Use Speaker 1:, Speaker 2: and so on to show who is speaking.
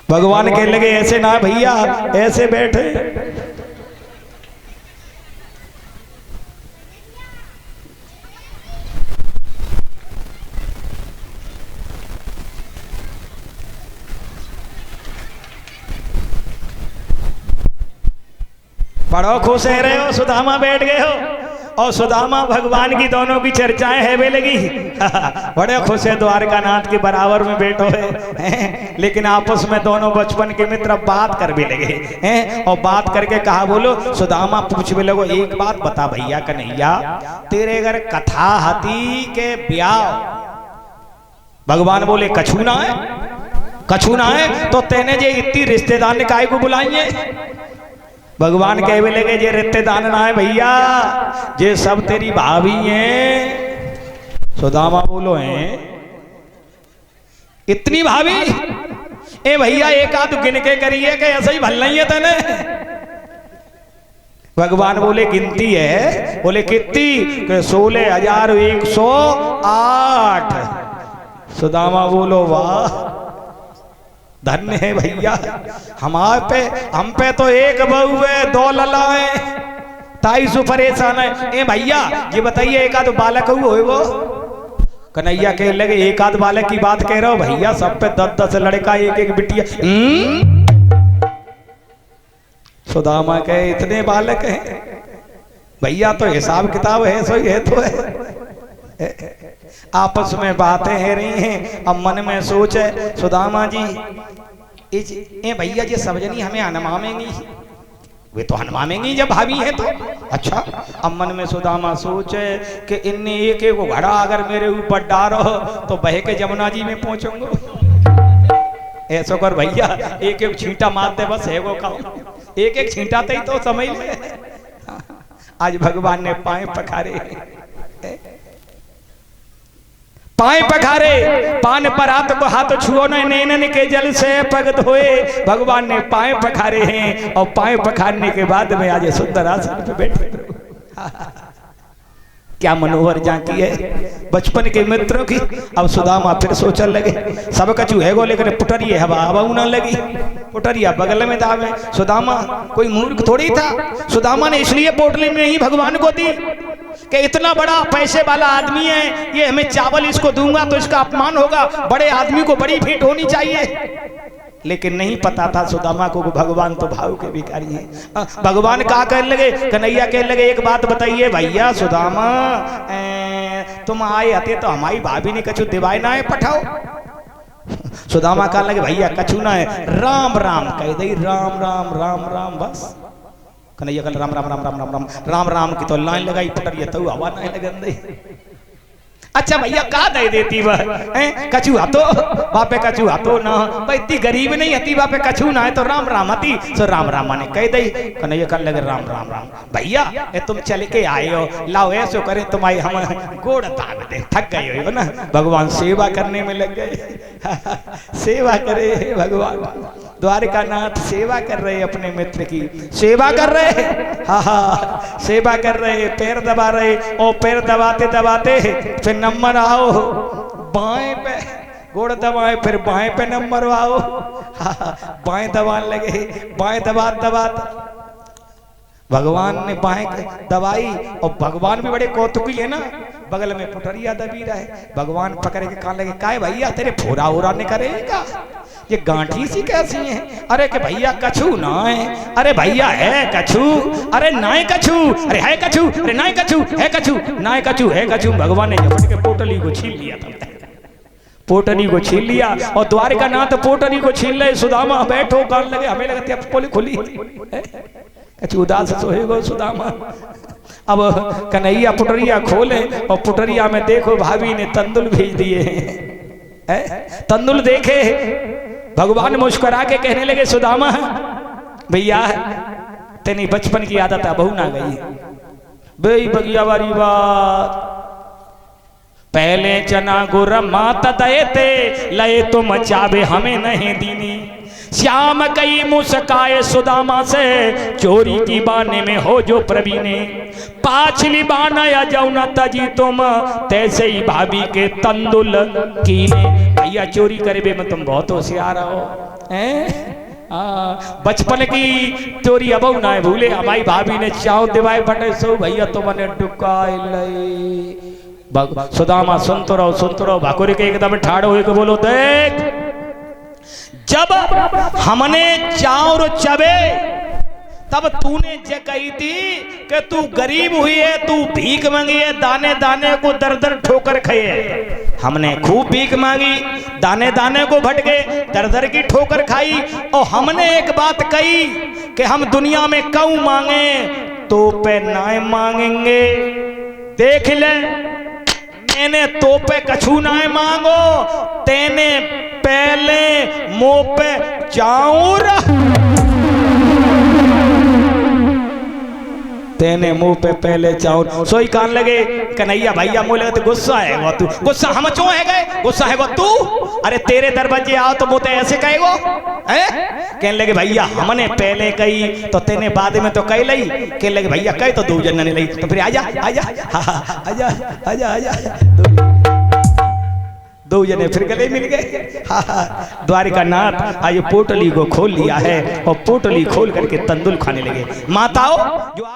Speaker 1: भगवान कहने लगे ऐसे ना भैया, ऐसे बैठे। बड़ो खुश है रहे हो, सुदामा बैठ गए हो और सुदामा भगवान की दोनों की चर्चाएं है वे लगी। बड़े खुश है, द्वारका नाथ के बराबर में बैठो है। लेकिन आपस में दोनों बचपन के मित्र बात कर भी लगे हैं और बात करके कहा बोलो सुदामा पूछ भी लगो, एक बात बता भैया कन्हैया, तेरे अगर कथा हती के ब्याह, भगवान बोले कछु ना है, कछु ना है तो तेने जे इतनी रिश्तेदार ने काहे को बुलाइए। भगवान कहने लगे जे रिश्तेदार ना है भैया, जे सब तेरी भाभी हैं। सुदामा बोलो हैं इतनी भाभी? ए भैया एक आध गिन के करिए कि ऐसा ही भल नहीं है तेने। भगवान बोले गिनती है। बोले कितनी? 16,108। सुदामा बोलो वाह धन्य है भैया, हम पे तो एक बहू है, 2 लला है, ताई सु परेशान है। ए भैया ये बताइए एक आध बालक हुए वो? कन्हैया कह लगे एक आध बालक की बात कह रहे हो भैया, सब पे 10-10 लड़का, एक बिटिया। सुदामा कहे इतने बालक हैं भैया, तो हिसाब किताब है सही है तो है। आपस में बातें है रही हैं, अब मन में सोच है सुदामा जी ए भैया ये समझनी हमें हनमामेंगी, वे तो हनमामेंगी जब भाभी है तो। अच्छा अब मन में सुदामा सोच है कि इनने एक एक घड़ा अगर मेरे ऊपर डालो तो बह के जमुना जी में पहुंचूंगा। ऐसा कर भैया एक एक छींटा मार दे बस है वो काम, एक एक छींटा ही तो समझ ले। आज भगवान ने पाए पखारे, पाए पखारे, पान पर हाथ छुओ न नैनन के जल से पग धोए। भगवान ने पाए पखारे हैं और पाए पखारने के बाद में आज सुंदर आसन पे बैठे। क्या मनोहर झांकी है बचपन के मित्रों की। अब सुदामा फिर सोचने लगे सब कछु है गो, लेकिन पुटरिया हवा हवा न लगी, पुटरिया बगल में दावे। सुदामा कोई मूर्ख थोड़ी था, सुदामा ने इसलिए पोटली में ही भगवान को दी कि इतना बड़ा पैसे वाला आदमी है, ये हमें चावल इसको दूंगा तो इसका अपमान होगा, बड़े आदमी को बड़ी भेंट होनी चाहिए। लेकिन नहीं पता था सुदामा को भगवान तो भाव के भिखारी हैं। भगवान कहा कहने लगे, कन्हैया कहने लगे एक बात बताइए भैया सुदामा, तुम आए आते तो हमारी भाभी ने कछु दिवाई ना है पठाओ। सुदामा कहने लगे भैया कछु ना है, राम राम कह दे, राम राम राम राम बस। कन्हैया कल राम राम राम राम राम राम राम राम की तो लाइन लगाई पुटरिया तो हवा नहीं लगन दे। अच्छा भैया कहा दे देती वह कछु हाथो बापे कछु हाथो ना, भाई इतनी गरीब नहीं हती बापे कछु ना है तो राम राम हती सो राम राम ने कह दई। कन्हैया कर लगे राम राम राम भैया तुम चल के आए हो, लाओ ऐसो करे तुम्हारी हम गोड़ दाग दे, थक गए हो ना। भगवान सेवा करने में लग गए। सेवा करे भगवान, द्वारका नाथ सेवा कर रहे अपने मित्र की, सेवा कर रहे। हाँ हाँ सेवा कर रहे, पैर दबा रहे और पैर दबाते दबाते फिर नंबर आओ बाएं पे, गोड़ दबाए फिर बाएं पे नंबर आओ। हाँ बाएं दबाने लगे, बाएं दबा भगवान ने बाएं दबाई और भगवान भी बड़े कौतुकी है ना, बगल में पुटरिया दबी रहे। भगवान पकड़ के कान लगे, काय भैया तेरे फोरा ओरा निकलेगा, ये गांठी सी कैसी है? अरे कि भैया कछु ना है, अरे भैया है कछु, अरे ना है कछु, अरे है कछु, अरे ना है कछु, है कछु, ना है कछु, है कछु। भगवान ने झपट के पोटली को छीन लिया था, पोटली को छीन लिया और द्वारका नाथ पोटली को छीन ले। सुदामा बैठो कान लगे, हमें लगती है पोली खुली कछु उदास सोएगो सुदामा। अब कन्हैया पुटरिया खोले और पुटरिया में देखो भाभी ने तंदुल भेज दिए हैं। तंदुल देखे भगवान मुस्कुरा के कहने लगे सुदामा भैया तेरी बचपन की आदत है बहू ना गई बई बगिया वाली बात। पहले चना गुर माता दए थे लए तुम चाबे हमें नहीं दीनी। श्याम कई मुस्काए सुदामा से चोरी की बाने में हो जो प्रवीणे। पाछली बाना या जाऊ न तजी तुम तैसे ही भाभी के तंदुल कीने। भैया चोरी करे बे में तुम बहुत होशियार हो हैं। बचपन की चोरी अब ना है भूले। हमारी भाभी ने चाव दिवाए बटे सो भैया तो मने डुकाई सुदामा सुनते रहो भाकुर के एकदम ठाड़ो होके बोलो देख, जब हमने चाव चबे तब तूने जे कही थी कि तू गरीब हुई है, तू भीख मांगी है, दाने दाने को दर दर ठोकर खाए। हमने खूब भीख मांगी, दाने दाने को भटके, दर दर की ठोकर खाई। और हमने एक बात कही कि हम दुनिया में कऊ मांगे तो पे ना मांगेंगे। देख ले मैंने तो पे कछू ना मांगो, तेने पहले मुंह पे चाऊर, तेने मुंह पे पहले चाउर। सोई कान लगे कन्हैया भैया मुँह लगे तो गुस्सा है वो, तू गुस्सा हम चो है गए, गुस्सा है वो तू। अरे तेरे दरवाजे आओ तो मुँह ऐसे कहेगो हैं। कहने लगे भैया हमने पहले कही तो तेने बाद में तो कह लई। कहने लगे भैया कहे तो दो जन ने लई, तो फिर आजा आजा आजा आजा आजा। दो जने फिर गले मिल गए। द्वारिका नाथ आज पोटली को खोल लिया है और पोटली खोल करके तंदुल खाने लगे। माताओं जो